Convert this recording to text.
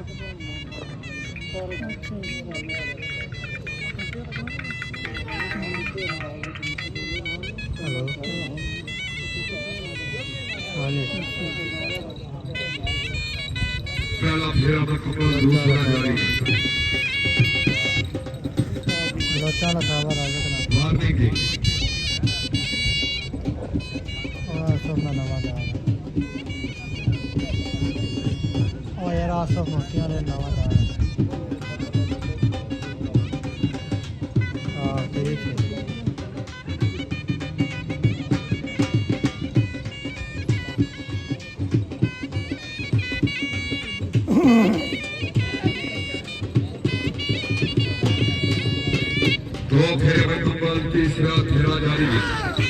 Hello पहला फेरा मुकम्मल, दूसरा जारी। लोचा खबर आ गया वार्निंग की सब ना नवा जा और यार आसफ मोतियां ने नवा जा हां ठीक है दो फेरे मुकम्मल, तीसरा फेरा जारी।